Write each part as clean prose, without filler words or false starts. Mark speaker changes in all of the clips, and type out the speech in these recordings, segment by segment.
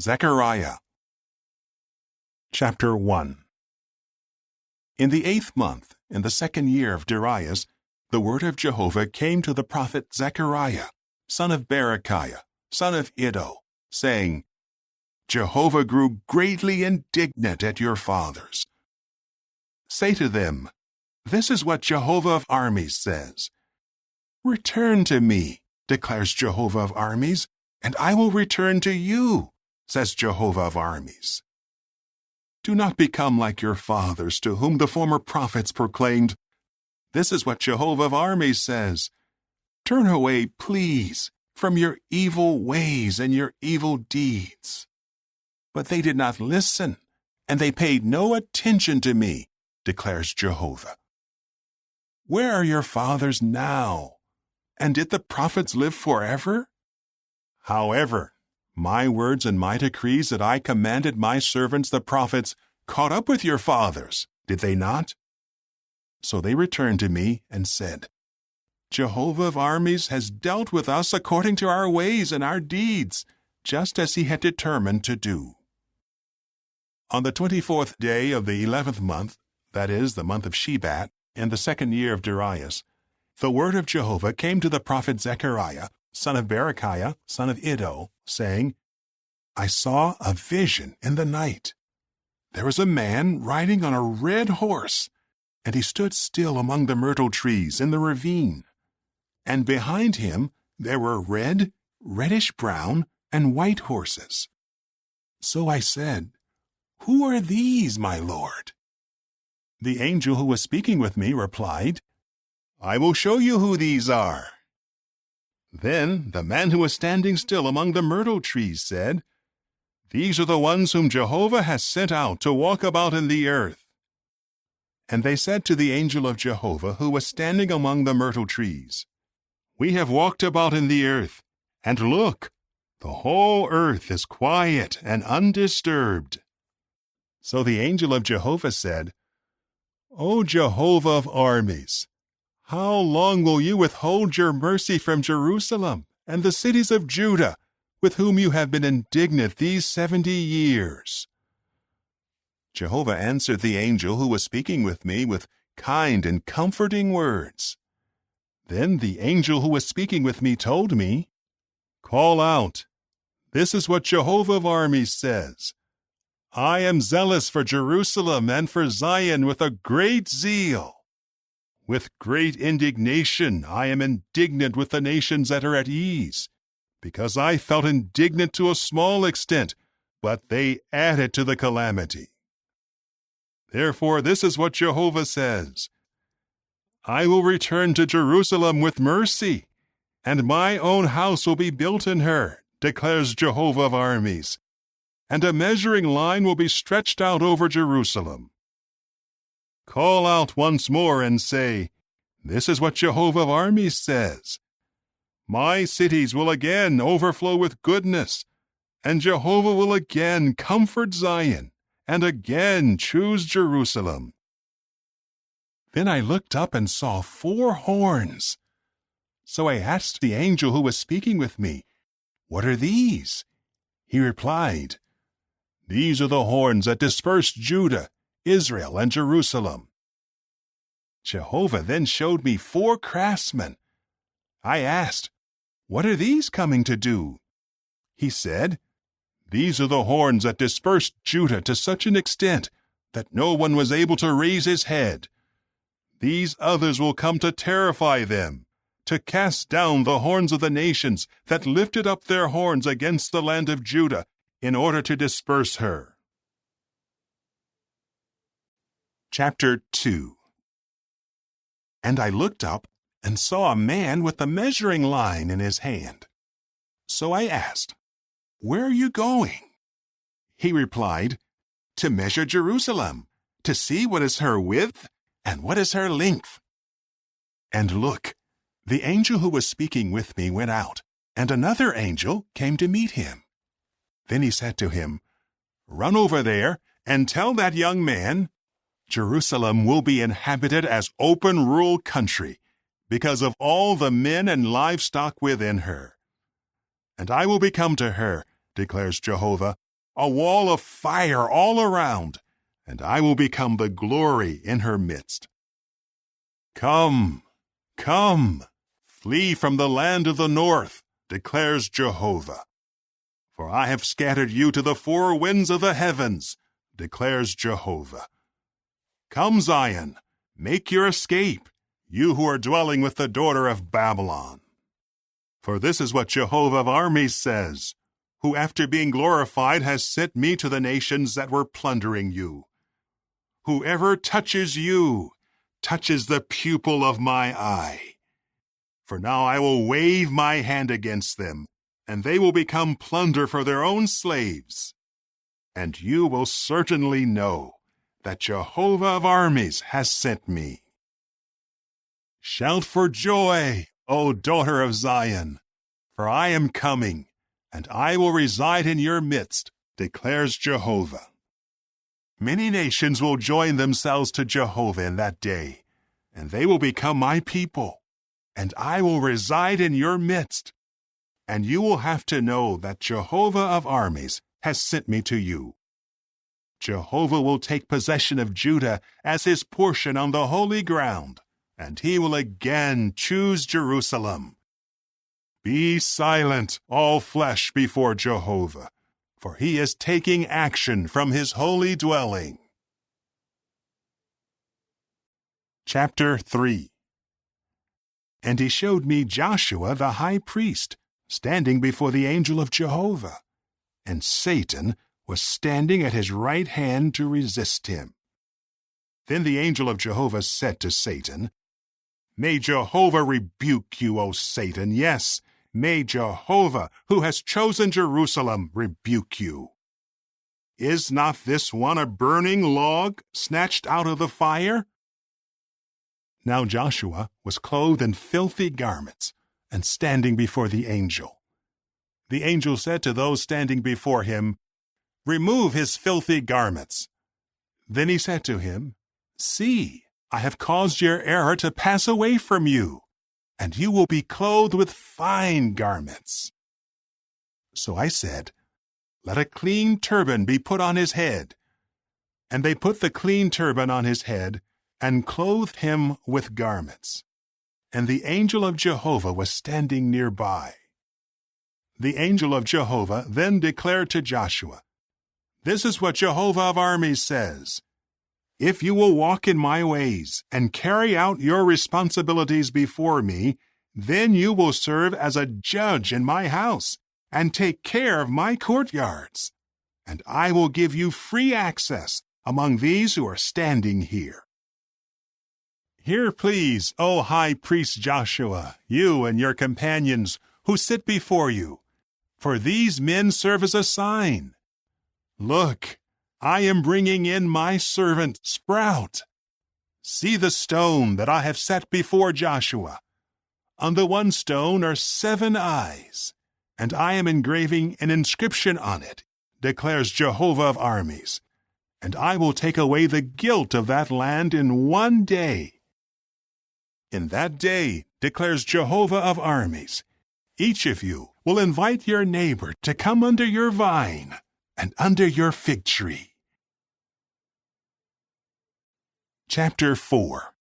Speaker 1: Zechariah. Chapter 1. In the 8th month, in the 2nd year of Darius, the word of Jehovah came to the prophet Zechariah, son of Berechiah, son of Iddo, saying, Jehovah grew greatly indignant at your fathers. Say to them, This is what Jehovah of armies says. Return to me, declares Jehovah of armies, and I will return to you, says Jehovah of armies. Do not become like your fathers, to whom the former prophets proclaimed, This is what Jehovah of armies says. Turn away, please, from your evil ways and your evil deeds. But they did not listen, and they paid no attention to me, declares Jehovah. Where are your fathers now? And did the prophets live forever? However, my words and my decrees that I commanded my servants the prophets caught up with your fathers, did they not? So they returned to me and said, Jehovah of armies has dealt with us according to our ways and our deeds, just as he had determined to do. On the 24th day of the 11th month, that is, the month of Shebat, in the 2nd year of Darius, the word of Jehovah came to the prophet Zechariah, son of Berechiah, son of Iddo, saying, I saw a vision in the night. There was a man riding on a red horse, and he stood still among the myrtle trees in the ravine. And behind him there were red, reddish-brown, and white horses. So I said, Who are these, my lord? The angel who was speaking with me replied, I will show you who these are. Then the man who was standing still among the myrtle trees said, These are the ones whom Jehovah has sent out to walk about in the earth. And they said to the angel of Jehovah who was standing among the myrtle trees, We have walked about in the earth, and look, the whole earth is quiet and undisturbed. So the angel of Jehovah said, O Jehovah of armies, how long will you withhold your mercy from Jerusalem and the cities of Judah, with whom you have been indignant these 70 years? Jehovah answered the angel who was speaking with me with kind and comforting words. Then the angel who was speaking with me told me, Call out, this is what Jehovah of armies says. I am zealous for Jerusalem and for Zion with a great zeal. With great indignation I am indignant with the nations that are at ease, because I felt indignant to a small extent, but they added to the calamity. Therefore this is what Jehovah says. I will return to Jerusalem with mercy, and my own house will be built in her, declares Jehovah of armies, and a measuring line will be stretched out over Jerusalem. Call out once more and say, This is what Jehovah of armies says. My cities will again overflow with goodness, and Jehovah will again comfort Zion, and again choose Jerusalem. Then I looked up and saw 4 horns. So I asked the angel who was speaking with me, What are these? He replied, These are the horns that dispersed Judah, Israel, and Jerusalem. Jehovah then showed me 4 craftsmen. I asked, What are these coming to do? He said, These are the horns that dispersed Judah to such an extent that no one was able to raise his head. These others will come to terrify them, to cast down the horns of the nations that lifted up their horns against the land of Judah in order to disperse her. Chapter 2. And I looked up and saw a man with a measuring line in his hand. So I asked, Where are you going? He replied, To measure Jerusalem, to see what is her width and what is her length. And look, the angel who was speaking with me went out, and another angel came to meet him. Then he said to him, Run over there and tell that young man, Jerusalem will be inhabited as open rural country, because of all the men and livestock within her. And I will become to her, declares Jehovah, a wall of fire all around, and I will become the glory in her midst. Come, come, flee from the land of the north, declares Jehovah. For I have scattered you to the four winds of the heavens, declares Jehovah. Come, Zion, make your escape, you who are dwelling with the daughter of Babylon. For this is what Jehovah of armies says, who after being glorified has sent me to the nations that were plundering you. Whoever touches you touches the pupil of my eye. For now I will wave my hand against them, and they will become plunder for their own slaves. And you will certainly know that Jehovah of armies has sent me. Shout for joy, O daughter of Zion, for I am coming, and I will reside in your midst, declares Jehovah. Many nations will join themselves to Jehovah in that day, and they will become my people, and I will reside in your midst. And you will have to know that Jehovah of armies has sent me to you. Jehovah will take possession of Judah as his portion on the holy ground, and he will again choose Jerusalem. Be silent, all flesh, before Jehovah, for he is taking action from his holy dwelling. Chapter 3. And he showed me Joshua the high priest, standing before the angel of Jehovah, and Satan was standing at his right hand to resist him. Then the angel of Jehovah said to Satan, May Jehovah rebuke you, O Satan, yes, may Jehovah, who has chosen Jerusalem, rebuke you. Is not this one a burning log snatched out of the fire? Now Joshua was clothed in filthy garments, and standing before the angel. The angel said to those standing before him, Remove his filthy garments. Then he said to him, See, I have caused your error to pass away from you, and you will be clothed with fine garments. So I said, Let a clean turban be put on his head. And they put the clean turban on his head, and clothed him with garments. And the angel of Jehovah was standing nearby. The angel of Jehovah then declared to Joshua, This is what Jehovah of armies says. If you will walk in my ways and carry out your responsibilities before me, then you will serve as a judge in my house and take care of my courtyards. And I will give you free access among these who are standing here. Hear, please, O high priest Joshua, you and your companions who sit before you, for these men serve as a sign. Look, I am bringing in my servant Sprout. See the stone that I have set before Joshua. On the one stone are 7 eyes, and I am engraving an inscription on it, declares Jehovah of armies, and I will take away the guilt of that land in one day. In that day, declares Jehovah of armies, each of you will invite your neighbor to come under your vine and under your fig tree. Chapter 4.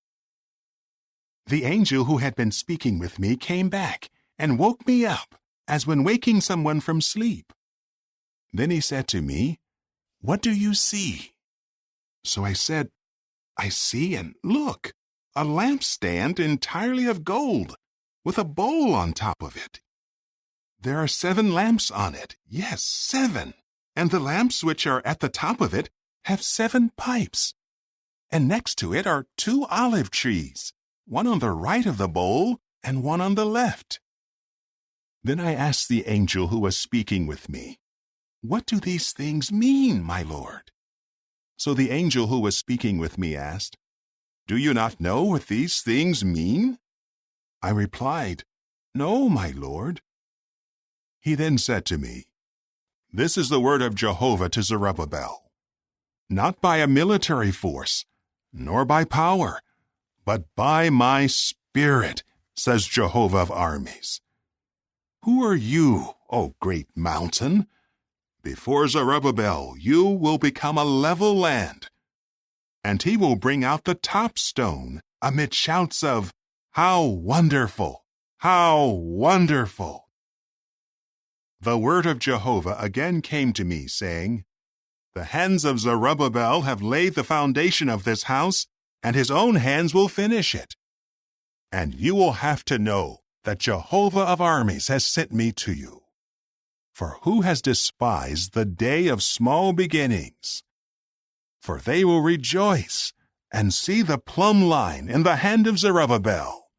Speaker 1: The angel who had been speaking with me came back and woke me up, as when waking someone from sleep. Then he said to me, What do you see? So I said, I see and look, a lampstand entirely of gold, with a bowl on top of it. There are 7 lamps on it, yes, 7, and the lamps which are at the top of it have 7 pipes. And next to it are 2 olive trees, one on the right of the bowl and one on the left. Then I asked the angel who was speaking with me, What do these things mean, my Lord? So the angel who was speaking with me asked, Do you not know what these things mean? I replied, No, my Lord. He then said to me, This is the word of Jehovah to Zerubbabel. Not by a military force, nor by power, but by my Spirit, says Jehovah of armies. Who are you, O great mountain? Before Zerubbabel, you will become a level land, and he will bring out the top stone amid shouts of, 'How wonderful! How wonderful!'" The word of Jehovah again came to me, saying, "The hands of Zerubbabel have laid the foundation of this house, and his own hands will finish it. And you will have to know that Jehovah of armies has sent me to you. For who has despised the day of small beginnings? For they will rejoice and see the plumb line in the hand of Zerubbabel.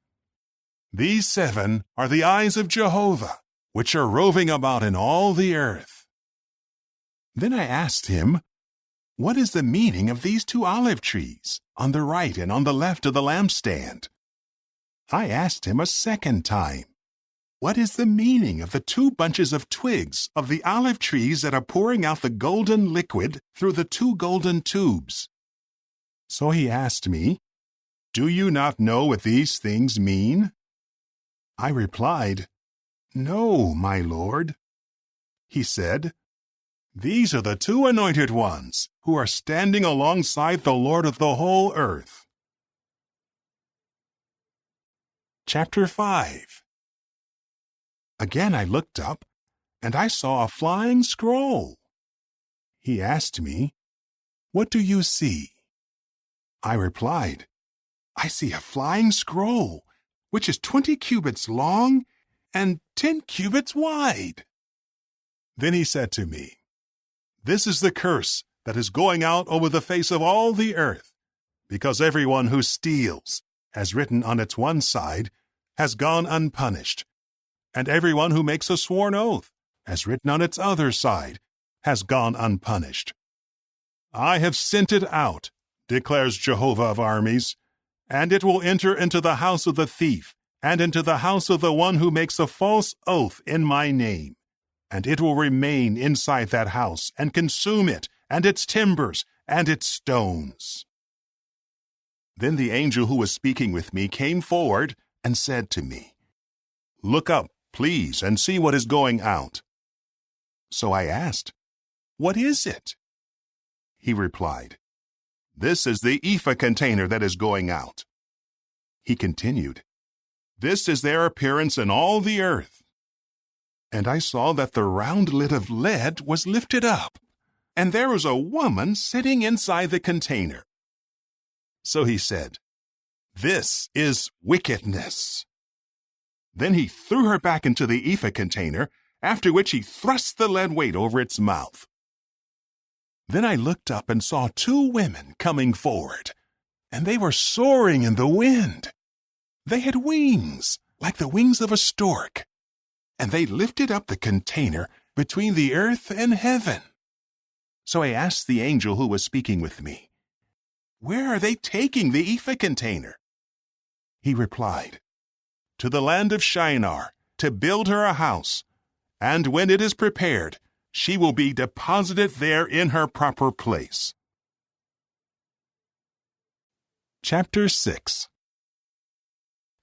Speaker 1: These 7 are the eyes of Jehovah, which are roving about in all the earth." Then I asked him, "What is the meaning of these 2 olive trees, on the right and on the left of the lampstand?" I asked him a second time, "What is the meaning of the 2 bunches of twigs of the olive trees that are pouring out the golden liquid through the 2 golden tubes?" So he asked me, "Do you not know what these things mean?" I replied, "No, my lord." He said, "These are the 2 anointed ones who are standing alongside the Lord of the whole earth." Chapter 5. Again I looked up, and I saw a flying scroll. He asked me, "What do you see?" I replied, "I see a flying scroll, which is 20 cubits long and 10 cubits wide." Then he said to me, "This is the curse that is going out over the face of all the earth, because everyone who steals, as written on its one side, has gone unpunished, and everyone who makes a sworn oath, as written on its other side, has gone unpunished. I have sent it out, declares Jehovah of armies, and it will enter into the house of the thief, and into the house of the one who makes a false oath in my name, and it will remain inside that house, and consume it, and its timbers, and its stones." Then the angel who was speaking with me came forward and said to me, "Look up, please, and see what is going out." So I asked, "What is it?" He replied, "This is the ephah container that is going out." He continued, "This is their appearance in all the earth." And I saw that the round lid of lead was lifted up, and there was a woman sitting inside the container. So he said, "This is wickedness." Then he threw her back into the ephah container, after which he thrust the lead weight over its mouth. Then I looked up and saw 2 women coming forward, and they were soaring in the wind. They had wings, like the wings of a stork, and they lifted up the container between the earth and heaven. So I asked the angel who was speaking with me, "Where are they taking the ephah container?" He replied, "To the land of Shinar, to build her a house, and when it is prepared, she will be deposited there in her proper place." Chapter 6.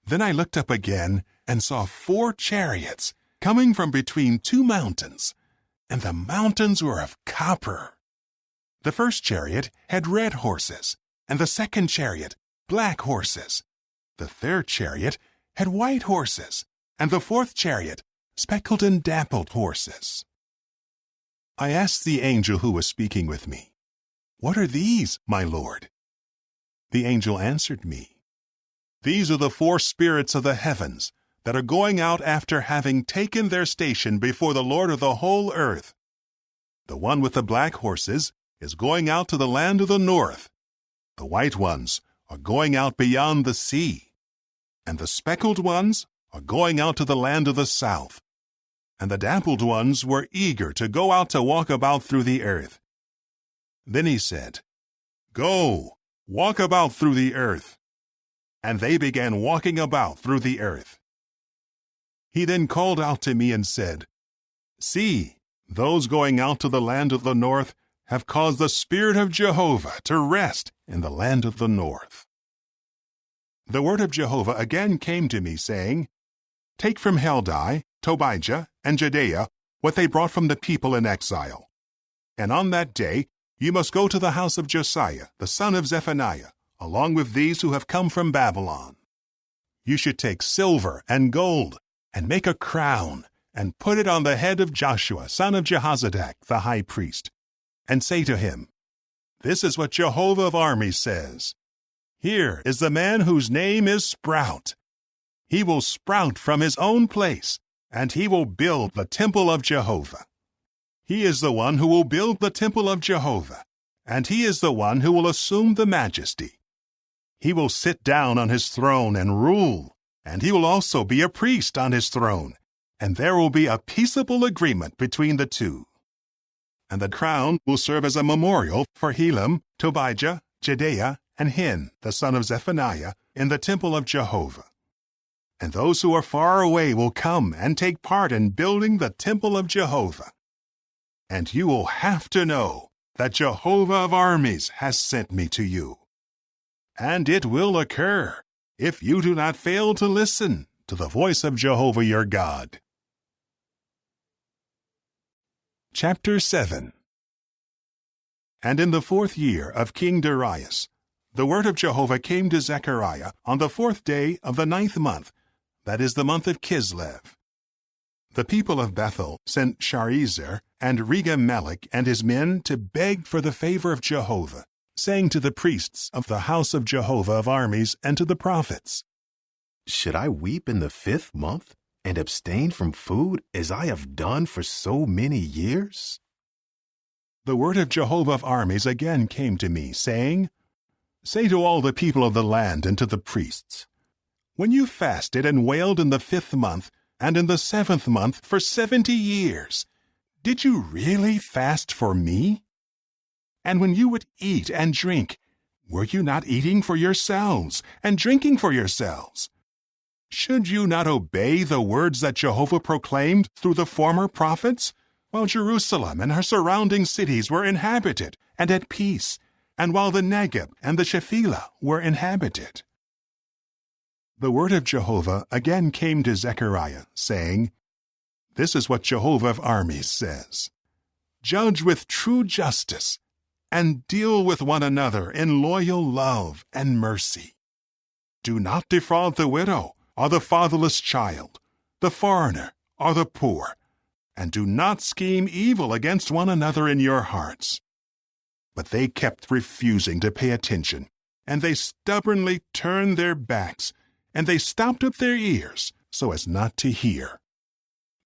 Speaker 1: Then I looked up again and saw 4 chariots coming from between 2 mountains, and the mountains were of copper. The first chariot had red horses, and the second chariot black horses. The third chariot had white horses, and the fourth chariot speckled and dappled horses. I asked the angel who was speaking with me, "What are these, my lord?" The angel answered me, "These are the 4 spirits of the heavens that are going out after having taken their station before the Lord of the whole earth. The one with the black horses is going out to the land of the north. The white ones are going out beyond the sea, and the speckled ones are going out to the land of the south. And the dappled ones were eager to go out to walk about through the earth." Then he said, "Go, walk about through the earth." And they began walking about through the earth. He then called out to me and said, "See, those going out to the land of the north have caused the Spirit of Jehovah to rest in the land of the north." The word of Jehovah again came to me, saying, "Take from Heldai, Tobijah, and Jedaiah what they brought from the people in exile, And on that day you must go to the house of Josiah, the son of Zephaniah, along with these who have come from Babylon. You should take silver and gold, and make a crown, and put it on the head of Joshua, son of Jehozadak, the high priest, and say to him, This is what Jehovah of armies says. Here is the man whose name is Sprout. He will sprout from his own place, and he will build the temple of Jehovah. He is the one who will build the temple of Jehovah, and he is the one who will assume the majesty. He will sit down on his throne and rule, and he will also be a priest on his throne, and there will be a peaceable agreement between the two. And the crown will serve as a memorial for Helem, Tobijah, Jedaiah, and Hin, the son of Zephaniah, in the temple of Jehovah. And those who are far away will come and take part in building the temple of Jehovah. And you will have to know that Jehovah of armies has sent me to you. And it will occur if you do not fail to listen to the voice of Jehovah your God. Chapter 7. And in the 4th year of King Darius, the word of Jehovah came to Zechariah on the 4th day of the 9th month, that is the month of Kislev. The people of Bethel sent Sharezer and Regem-Melech and his men to beg for the favor of Jehovah, saying to the priests of the house of Jehovah of armies and to the prophets,
Speaker 2: Should I weep in the 5th month and abstain from food as I have done for so many years?
Speaker 1: The word of Jehovah of armies again came to me, saying, Say to all the people of the land and to the priests, When you fasted and wailed in the 5th month and in the 7th month for 70 years, did you really fast for me? And when you would eat and drink, were you not eating for yourselves and drinking for yourselves? Should you not obey the words that Jehovah proclaimed through the former prophets, while Jerusalem and her surrounding cities were inhabited and at peace, and while the Negeb and the Shephelah were inhabited? The word of Jehovah again came to Zechariah, saying, This is what Jehovah of armies says. Judge with true justice, and deal with one another in loyal love and mercy. Do not defraud the widow or the fatherless child, the foreigner or the poor, and do not scheme evil against one another in your hearts. But they kept refusing to pay attention, and they stubbornly turned their backs, and they stopped up their ears so as not to hear.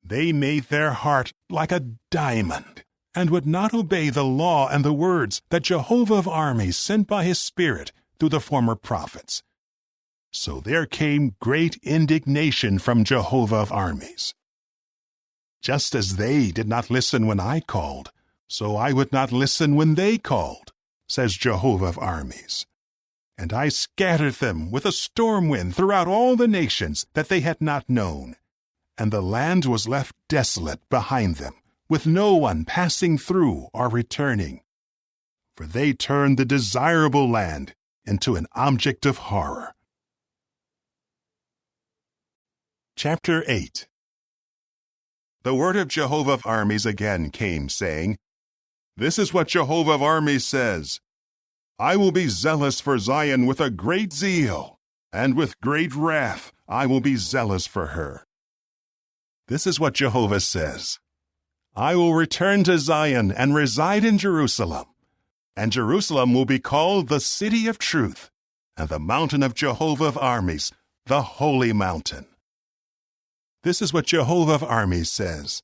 Speaker 1: They made their heart like a diamond, and would not obey the law and the words that Jehovah of armies sent by his Spirit through the former prophets. So there came great indignation from Jehovah of armies. Just as they did not listen when I called, so I would not listen when they called, says Jehovah of armies. And I scattered them with a storm wind throughout all the nations that they had not known, and the land was left desolate behind them, with no one passing through or returning. For they turned the desirable land into an object of horror. Chapter 8. The word of Jehovah of armies again came, saying, This is what Jehovah of armies says. I will be zealous for Zion with a great zeal, and with great wrath I will be zealous for her. This is what Jehovah says. I will return to Zion and reside in Jerusalem, and Jerusalem will be called the city of truth, and the mountain of Jehovah of armies, the holy mountain. This is what Jehovah of armies says.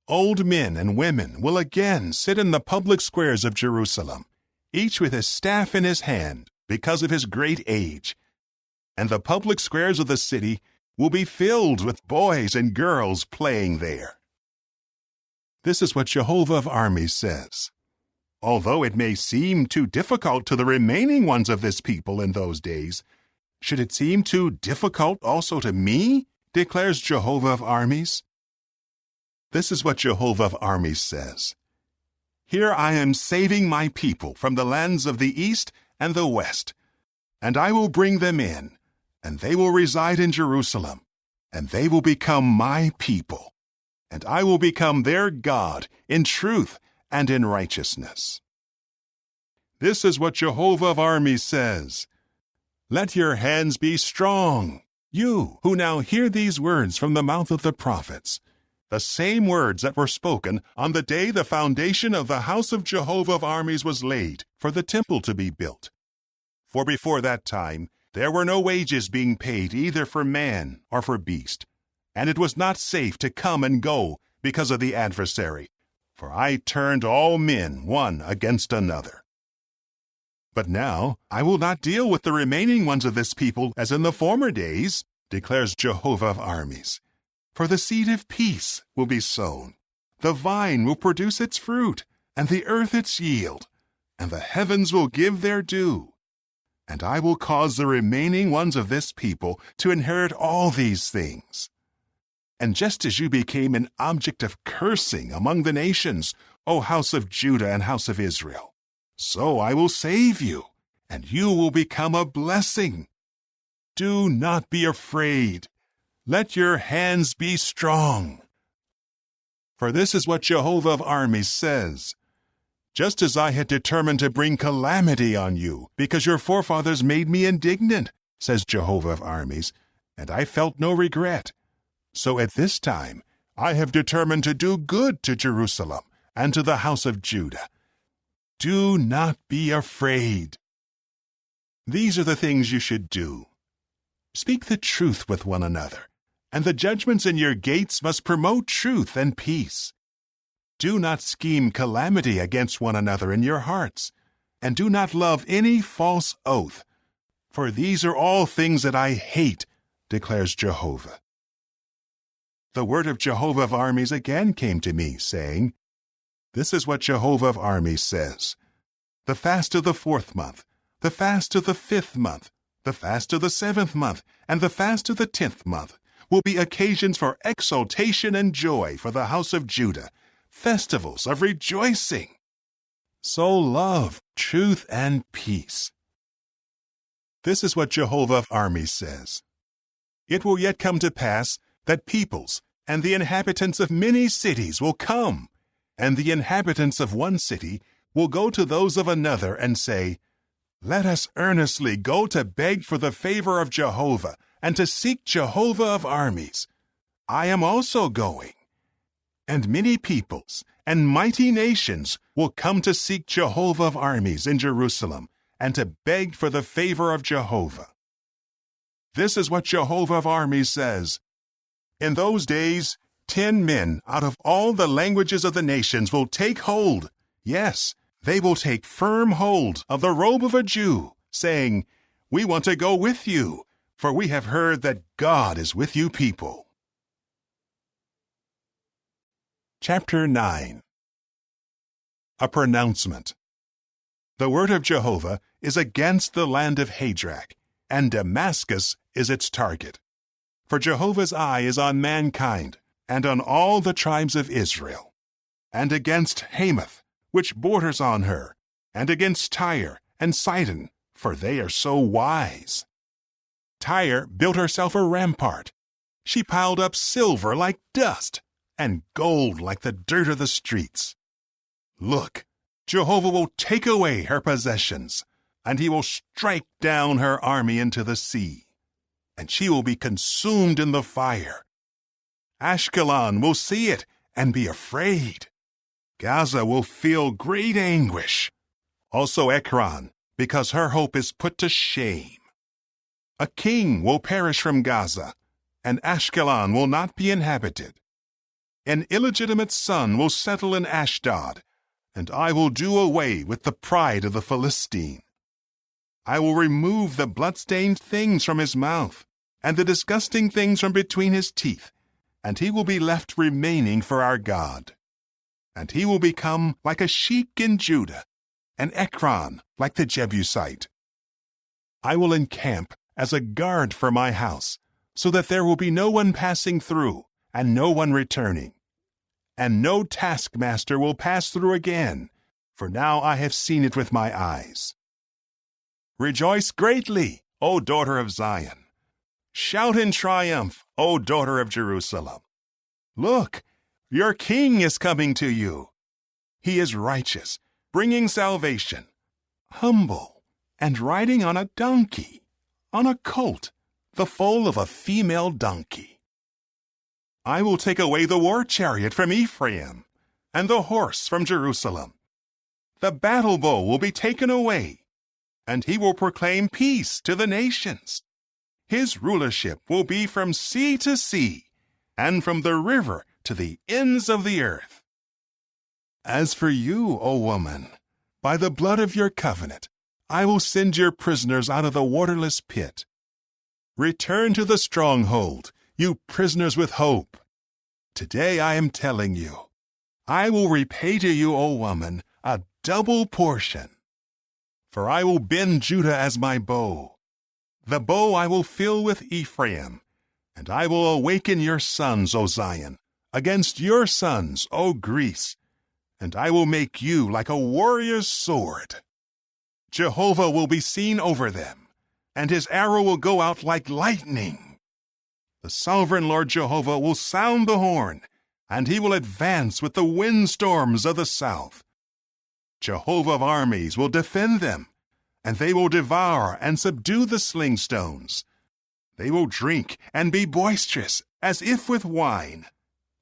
Speaker 1: Old men and women will again sit in the public squares of Jerusalem, each with his staff in his hand because of his great age. And the public squares of the city will be filled with boys and girls playing there. This is what Jehovah of armies says. Although it may seem too difficult to the remaining ones of this people in those days, should it seem too difficult also to me, declares Jehovah of armies? This is what Jehovah of armies says. Here I am saving my people from the lands of the east and the west, and I will bring them in, and they will reside in Jerusalem, and they will become my people, and I will become their God in truth and in righteousness. This is what Jehovah of armies says. Let your hands be strong, you who now hear these words from the mouth of the prophets, the same words that were spoken on the day the foundation of the house of Jehovah of armies was laid for the temple to be built. For before that time there were no wages being paid either for man or for beast, and it was not safe to come and go because of the adversary, for I turned all men one against another. But now I will not deal with the remaining ones of this people as in the former days, declares Jehovah of armies. For the seed of peace will be sown, the vine will produce its fruit, and the earth its yield, and the heavens will give their due. And I will cause the remaining ones of this people to inherit all these things. And just as you became an object of cursing among the nations, O house of Judah and house of Israel, so I will save you, and you will become a blessing. Do not be afraid. Let your hands be strong. For this is what Jehovah of armies says. Just as I had determined to bring calamity on you, because your forefathers made me indignant, says Jehovah of armies, and I felt no regret, so at this time I have determined to do good to Jerusalem and to the house of Judah. Do not be afraid. These are the things you should do. Speak the truth with one another, and the judgments in your gates must promote truth and peace. Do not scheme calamity against one another in your hearts, and do not love any false oath, for these are all things that I hate, declares Jehovah. The word of Jehovah of armies again came to me, saying, This is what Jehovah of armies says. The fast of the 4th month, the fast of the 5th month, the fast of the 7th month, and the fast of the 10th month will be occasions for exultation and joy for the house of Judah, festivals of rejoicing. So love, truth, and peace. This is what Jehovah of armies says. It will yet come to pass that peoples and the inhabitants of many cities will come, and the inhabitants of one city will go to those of another and say, Let us earnestly go to beg for the favor of Jehovah and to seek Jehovah of armies. I am also going. And many peoples and mighty nations will come to seek Jehovah of armies in Jerusalem and to beg for the favor of Jehovah. This is what Jehovah of armies says. In those days, 10 men out of all the languages of the nations will take hold. Yes, they will take firm hold of the robe of a Jew, saying, We want to go with you, for we have heard that God is with you people. Chapter 9. A pronouncement. The word of Jehovah is against the land of Hadrach, and Damascus is its target. For Jehovah's eye is on mankind, and on all the tribes of Israel, and against Hamath, which borders on her, and against Tyre and Sidon, for they are so wise. Tyre built herself a rampart. She piled up silver like dust, and gold like the dirt of the streets. Look, Jehovah will take away her possessions, and he will strike down her army into the sea, and she will be consumed in the fire. Ashkelon will see it and be afraid. Gaza will feel great anguish. Also Ekron, because her hope is put to shame. A king will perish from Gaza, and Ashkelon will not be inhabited. An illegitimate son will settle in Ashdod, and I will do away with the pride of the Philistine. I will remove the blood-stained things from his mouth, and the disgusting things from between his teeth, and he will be left remaining for our God. And he will become like a sheik in Judah, and Ekron like the Jebusite. I will encamp as a guard for my house, so that there will be no one passing through, and no one returning. And no taskmaster will pass through again, for now I have seen it with my eyes. Rejoice greatly, O daughter of Zion. Shout in triumph, O daughter of Jerusalem. Look, your king is coming to you. He is righteous, bringing salvation, humble, and riding on a donkey, on a colt, the foal of a female donkey. I will take away the war chariot from Ephraim, and the horse from Jerusalem. The battle bow will be taken away, and he will proclaim peace to the nations. His rulership will be from sea to sea, and from the river to the ends of the earth. As for you, O woman, by the blood of your covenant, I will send your prisoners out of the waterless pit. Return to the stronghold, you prisoners with hope. Today I am telling you, I will repay to you, O woman, a double portion. For I will bend Judah as my bow. The bow I will fill with Ephraim, and I will awaken your sons, O Zion, against your sons, O Greece, and I will make you like a warrior's sword. Jehovah will be seen over them, and his arrow will go out like lightning. The sovereign Lord Jehovah will sound the horn, and he will advance with the windstorms of the south. Jehovah of armies will defend them, and they will devour and subdue the sling stones. They will drink and be boisterous, as if with wine,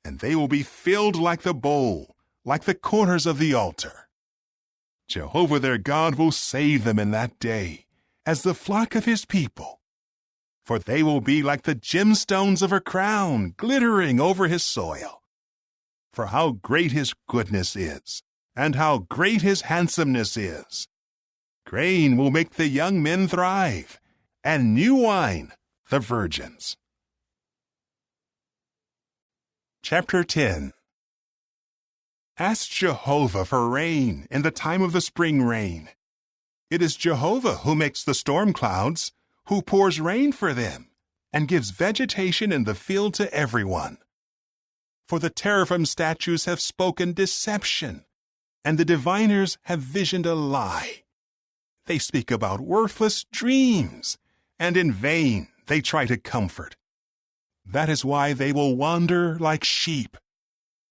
Speaker 1: and they will be filled like the bowl, like the corners of the altar. Jehovah their God will save them in that day, as the flock of his people. For they will be like the gemstones of a crown, glittering over his soil. For how great his goodness is, and how great his handsomeness is! Grain will make the young men thrive, and new wine the virgins. Chapter 10. Ask Jehovah for rain in the time of the spring rain. It is Jehovah who makes the storm clouds, who pours rain for them, and gives vegetation in the field to everyone. For the teraphim statues have spoken deception, and the diviners have visioned a lie. They speak about worthless dreams, and in vain they try to comfort. That is why they will wander like sheep.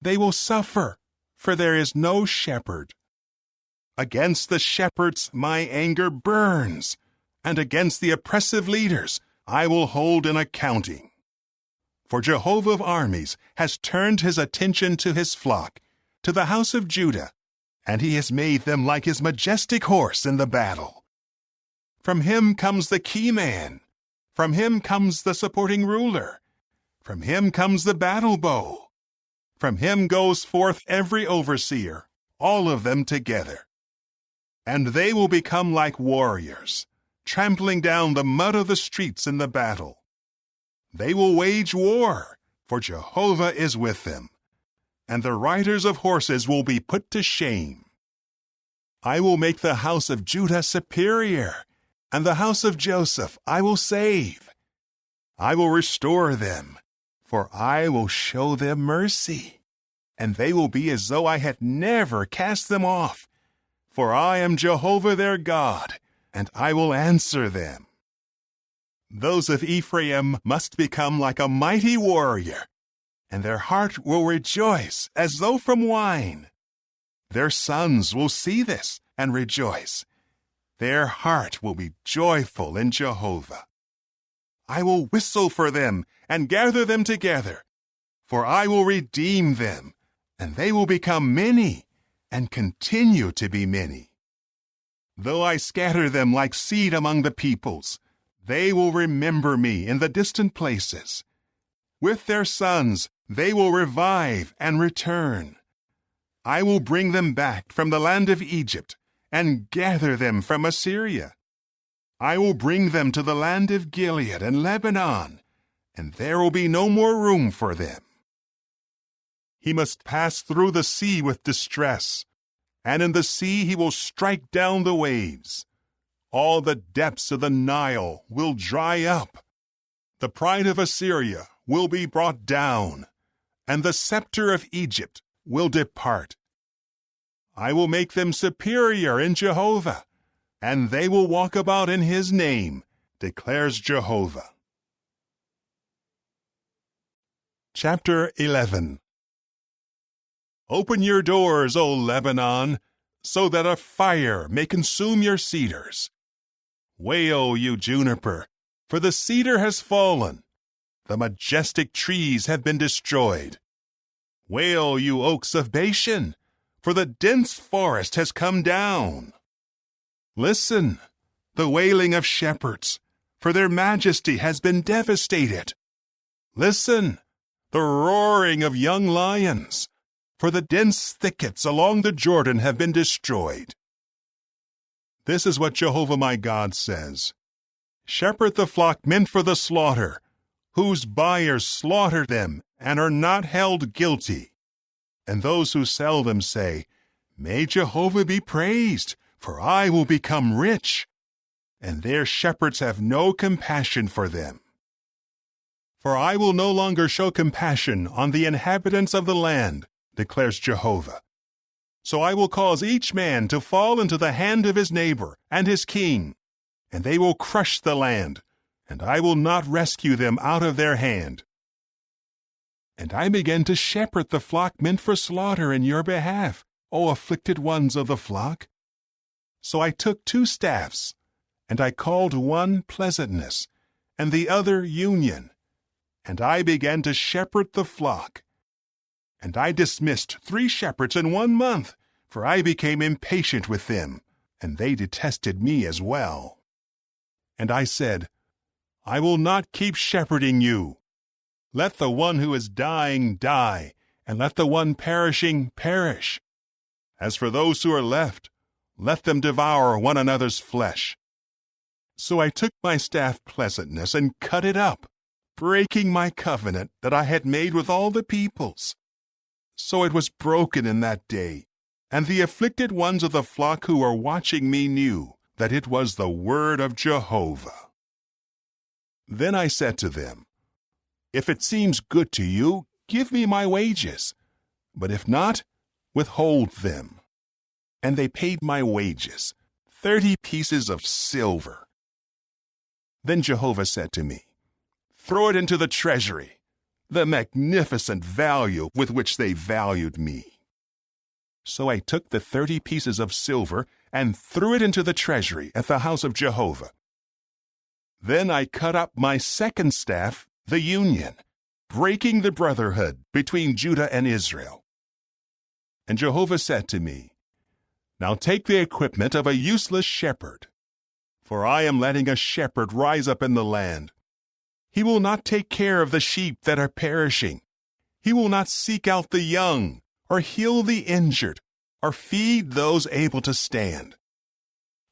Speaker 1: They will suffer, for there is no shepherd. Against the shepherds my anger burns, and against the oppressive leaders I will hold an accounting. For Jehovah of armies has turned his attention to his flock, to the house of Judah, and he has made them like his majestic horse in the battle. From him comes the key man. From him comes the supporting ruler. From him comes the battle bow. From him goes forth every overseer, all of them together. And they will become like warriors, trampling down the mud of the streets in the battle. They will wage war, for Jehovah is with them, and the riders of horses will be put to shame. I will make the house of Judah superior, and the house of Joseph I will save. I will restore them, for I will show them mercy, and they will be as though I had never cast them off. For I am Jehovah their God, and I will answer them. Those of Ephraim must become like a mighty warrior, and their heart will rejoice as though from wine. Their sons will see this and rejoice. Their heart will be joyful in Jehovah. I will whistle for them and gather them together, for I will redeem them, and they will become many and continue to be many. Though I scatter them like seed among the peoples, they will remember me in the distant places. With their sons they will revive and return. I will bring them back from the land of Egypt and gather them from Assyria. I will bring them to the land of Gilead and Lebanon, and there will be no more room for them. He must pass through the sea with distress, and in the sea he will strike down the waves. All the depths of the Nile will dry up. The pride of Assyria will be brought down, and the scepter of Egypt will depart. I will make them superior in Jehovah, and they will walk about in his name, declares Jehovah. Chapter 11. Open your doors, O Lebanon, so that a fire may consume your cedars. Wail, you juniper, for the cedar has fallen. The majestic trees have been destroyed. Wail, you oaks of Bashan, for the dense forest has come down. Listen, the wailing of shepherds, for their majesty has been devastated. Listen, the roaring of young lions, for the dense thickets along the Jordan have been destroyed. This is what Jehovah my God says. Shepherd the flock meant for the slaughter, whose buyers slaughter them and are not held guilty. And those who sell them say, May Jehovah be praised, for I will become rich. And their shepherds have no compassion for them. For I will no longer show compassion on the inhabitants of the land, declares Jehovah. So I will cause each man to fall into the hand of his neighbor and his king, and they will crush the land, and I will not rescue them out of their hand. And I began to shepherd the flock meant for slaughter in your behalf, O afflicted ones of the flock. So I took 2 staffs, and I called one Pleasantness, and the other Union, and I began to shepherd the flock. And I dismissed 3 shepherds in 1 month, for I became impatient with them, and they detested me as well. And I said, I will not keep shepherding you. Let the one who is dying die, and let the one perishing perish. As for those who are left, let them devour one another's flesh. So I took my staff Pleasantness and cut it up, breaking my covenant that I had made with all the peoples. So it was broken in that day, and the afflicted ones of the flock who were watching me knew that it was the word of Jehovah. Then I said to them, If it seems good to you, give me my wages, but if not, withhold them. And they paid my wages, 30 pieces of silver. Then Jehovah said to me, Throw it into the treasury, the magnificent value with which they valued me. So I took the 30 pieces of silver and threw it into the treasury at the house of Jehovah. Then I cut up my second staff, the Union, breaking the brotherhood between Judah and Israel. And Jehovah said to me, Now take the equipment of a useless shepherd, for I am letting a shepherd rise up in the land. He will not take care of the sheep that are perishing. He will not seek out the young, or heal the injured, or feed those able to stand.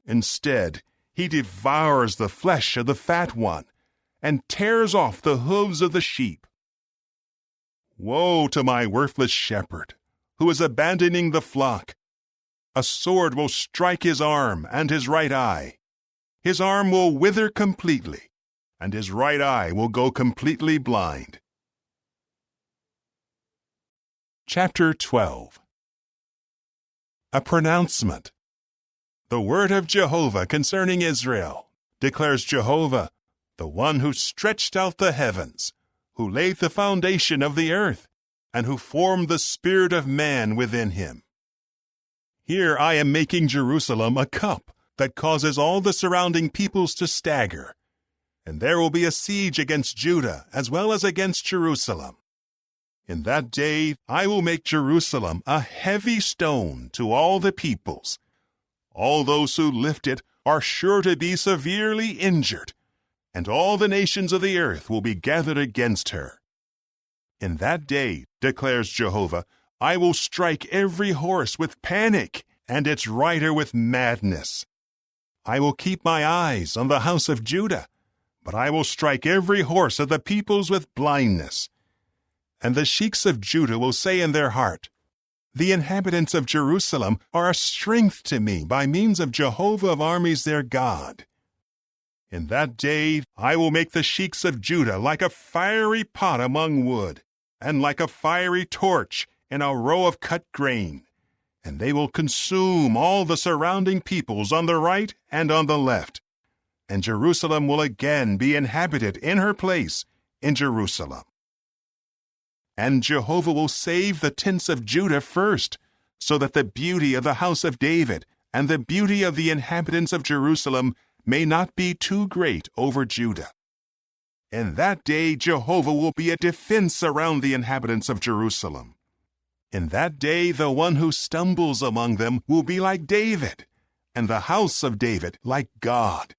Speaker 1: Instead, he devours the flesh of the fat one, and tears off the hooves of the sheep. Woe to my worthless shepherd, who is abandoning the flock. A sword will strike his arm and his right eye. His arm will wither completely, and his right eye will go completely blind. Chapter 12. A pronouncement. The word of Jehovah concerning Israel, declares Jehovah, the one who stretched out the heavens, who laid the foundation of the earth, and who formed the spirit of man within him. Here I am making Jerusalem a cup that causes all the surrounding peoples to stagger, and there will be a siege against Judah as well as against Jerusalem. In that day I will make Jerusalem a heavy stone to all the peoples. All those who lift it are sure to be severely injured, and all the nations of the earth will be gathered against her. In that day, declares Jehovah, I will strike every horse with panic and its rider with madness. I will keep my eyes on the house of Judah, but I will strike every horse of the peoples with blindness. And the sheiks of Judah will say in their heart, The inhabitants of Jerusalem are a strength to me by means of Jehovah of armies their God. In that day I will make the sheiks of Judah like a fiery pot among wood, and like a fiery torch in a row of cut grain, and they will consume all the surrounding peoples on the right and on the left, and Jerusalem will again be inhabited in her place in Jerusalem. And Jehovah will save the tents of Judah first, so that the beauty of the house of David and the beauty of the inhabitants of Jerusalem may not be too great over Judah. In that day Jehovah will be a defense around the inhabitants of Jerusalem. In that day the one who stumbles among them will be like David, and the house of David like God,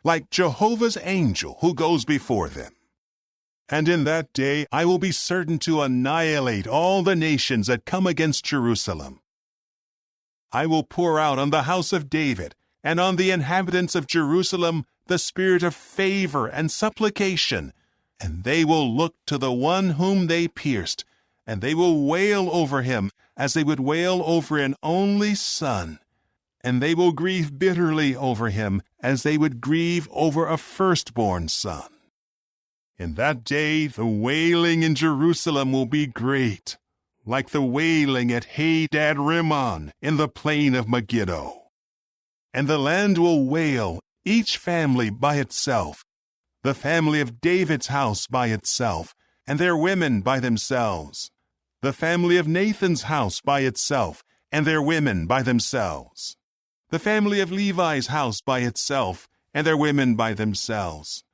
Speaker 1: like Jehovah's angel who goes before them. And in that day I will be certain to annihilate all the nations that come against Jerusalem. I will pour out on the house of David and on the inhabitants of Jerusalem the spirit of favor and supplication, and they will look to the one whom they pierced, and they will wail over him as they would wail over an only son, and they will grieve bitterly over him as they would grieve over a firstborn son. In that day the wailing in Jerusalem will be great, like the wailing at Hadad Rimmon in the plain of Megiddo. And the land will wail, each family by itself, the family of David's house by itself, and their women by themselves, the family of Nathan's house by itself, and their women by themselves, the family of Levi's house by itself, and their women by themselves,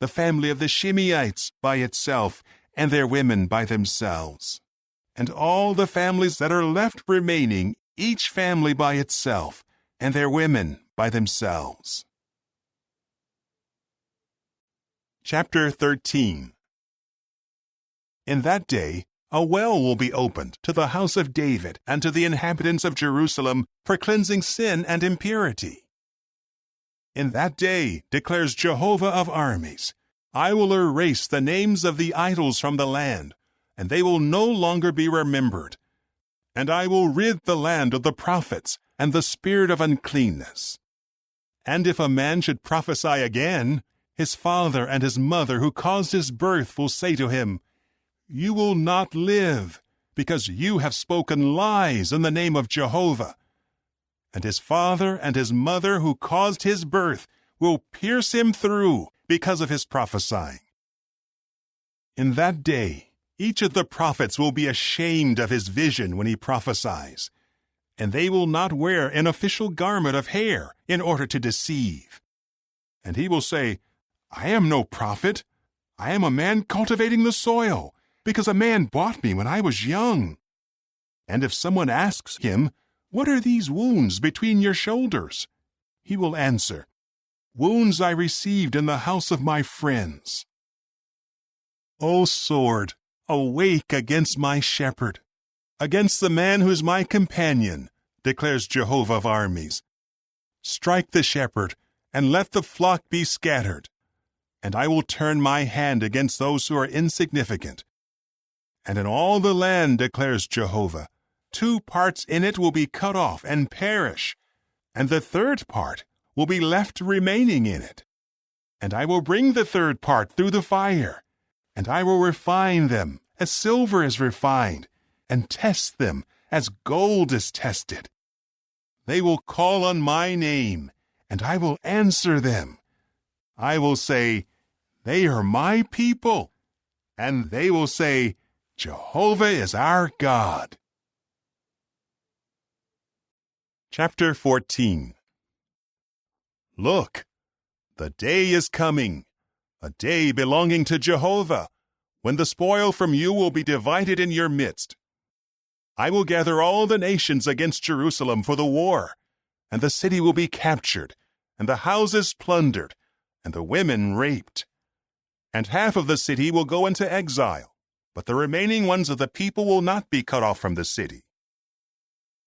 Speaker 1: the family of the Shimeites by itself, and their women by themselves, and all the families that are left remaining, each family by itself, and their women by themselves. Chapter 13. In that day a well will be opened to the house of David and to the inhabitants of Jerusalem for cleansing sin and impurity. In that day, declares Jehovah of armies, I will erase the names of the idols from the land, and they will no longer be remembered. And I will rid the land of the prophets and the spirit of uncleanness. And if a man should prophesy again, his father and his mother who caused his birth will say to him, You will not live, because you have spoken lies in the name of Jehovah. And his father and his mother who caused his birth will pierce him through because of his prophesying. In that day, each of the prophets will be ashamed of his vision when he prophesies, and they will not wear an official garment of hair in order to deceive. And he will say, I am no prophet. I am a man cultivating the soil, because a man bought me when I was young. And if someone asks him, What are these wounds between your shoulders? He will answer, Wounds I received in the house of my friends. O sword, awake against my shepherd, against the man who is my companion, declares Jehovah of armies. Strike the shepherd, and let the flock be scattered, and I will turn my hand against those who are insignificant. And in all the land, declares Jehovah, 2 parts in it will be cut off and perish, and the 3rd part will be left remaining in it. And I will bring the 3rd part through the fire, and I will refine them as silver is refined, and test them as gold is tested. They will call on my name, and I will answer them. I will say, They are my people, and they will say, Jehovah is our God. Chapter 14. Look, the day is coming, a day belonging to Jehovah, when the spoil from you will be divided in your midst. I will gather all the nations against Jerusalem for the war, and the city will be captured, and the houses plundered, and the women raped. And half of the city will go into exile, but the remaining ones of the people will not be cut off from the city.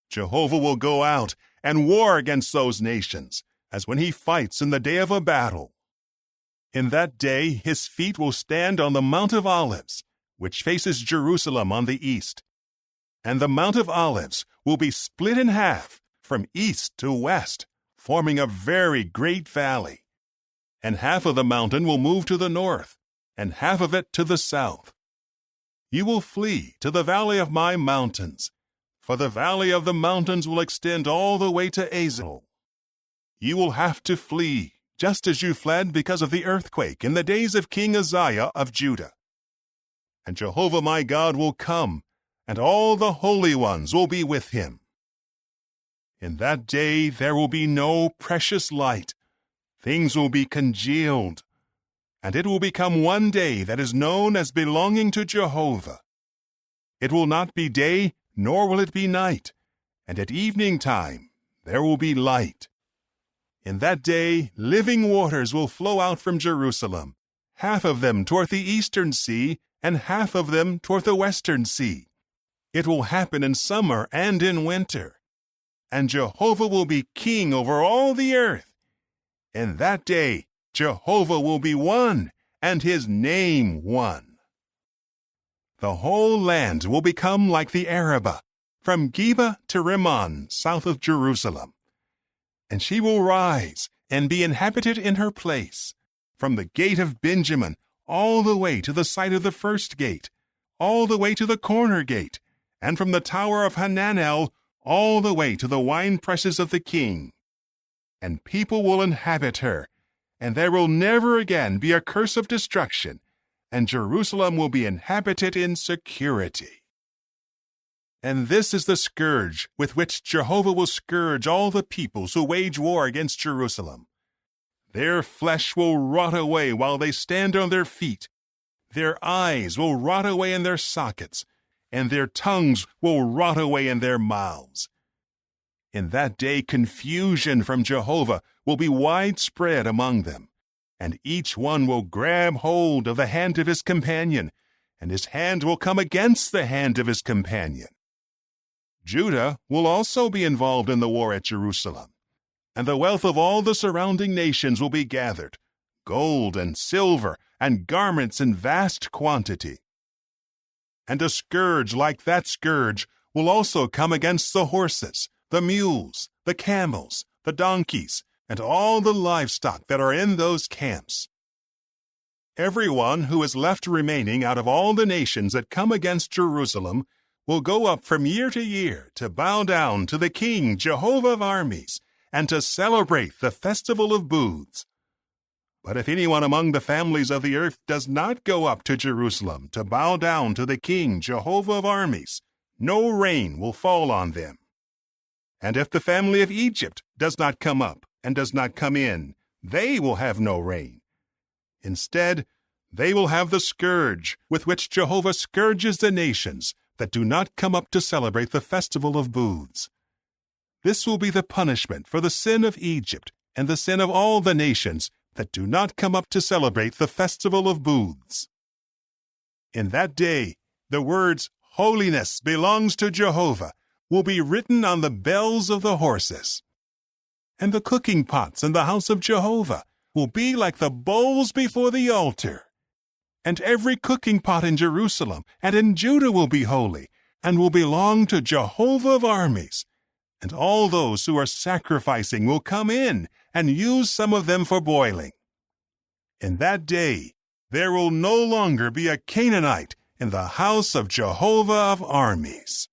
Speaker 1: Jehovah will go out and war against those nations, as when he fights in the day of a battle. In that day his feet will stand on the Mount of Olives, which faces Jerusalem on the east. And the Mount of Olives will be split in half from east to west, forming a very great valley. And half of the mountain will move to the north, and half of it to the south. You will flee to the valley of my mountains, for the valley of the mountains will extend all the way to Azel. You will have to flee, just as you fled because of the earthquake in the days of King Uzziah of Judah. And Jehovah my God will come, and all the holy ones will be with him. In that day there will be no precious light. Things will be congealed, and it will become one day that is known as belonging to Jehovah. It will not be day, nor will it be night, and at evening time there will be light. In that day living waters will flow out from Jerusalem, half of them toward the eastern sea, and half of them toward the western sea. It will happen in summer and in winter. And Jehovah will be king over all the earth. In that day Jehovah will be one, and his name one. The whole land will become like the Arabah, from Geba to Rimmon, south of Jerusalem. And she will rise and be inhabited in her place, from the gate of Benjamin all the way to the site of the first gate, all the way to the corner gate, and from the tower of Hananel all the way to the winepresses of the king. And people will inhabit her, and there will never again be a curse of destruction, and Jerusalem will be inhabited in security. And this is the scourge with which Jehovah will scourge all the peoples who wage war against Jerusalem. Their flesh will rot away while they stand on their feet. Their eyes will rot away in their sockets, and their tongues will rot away in their mouths. In that day confusion from Jehovah will be widespread among them, and each one will grab hold of the hand of his companion, and his hand will come against the hand of his companion. Judah will also be involved in the war at Jerusalem, and the wealth of all the surrounding nations will be gathered, gold and silver and garments in vast quantity. And a scourge like that scourge will also come against the horses, the mules, the camels, the donkeys, and all the livestock that are in those camps. Everyone who is left remaining out of all the nations that come against Jerusalem will go up from year to year to bow down to the King Jehovah of armies and to celebrate the festival of booths. But if anyone among the families of the earth does not go up to Jerusalem to bow down to the King Jehovah of armies, no rain will fall on them. And if the family of Egypt does not come up and does not come in, they will have no rain. Instead, they will have the scourge with which Jehovah scourges the nations that do not come up to celebrate the festival of booths. This will be the punishment for the sin of Egypt and the sin of all the nations that do not come up to celebrate the festival of booths. In that day, the words, "Holiness belongs to Jehovah," will be written on the bells of the horses. And the cooking pots in the house of Jehovah will be like the bowls before the altar. And every cooking pot in Jerusalem and in Judah will be holy, and will belong to Jehovah of armies. And all those who are sacrificing will come in and use some of them for boiling. In that day, there will no longer be a Canaanite in the house of Jehovah of armies.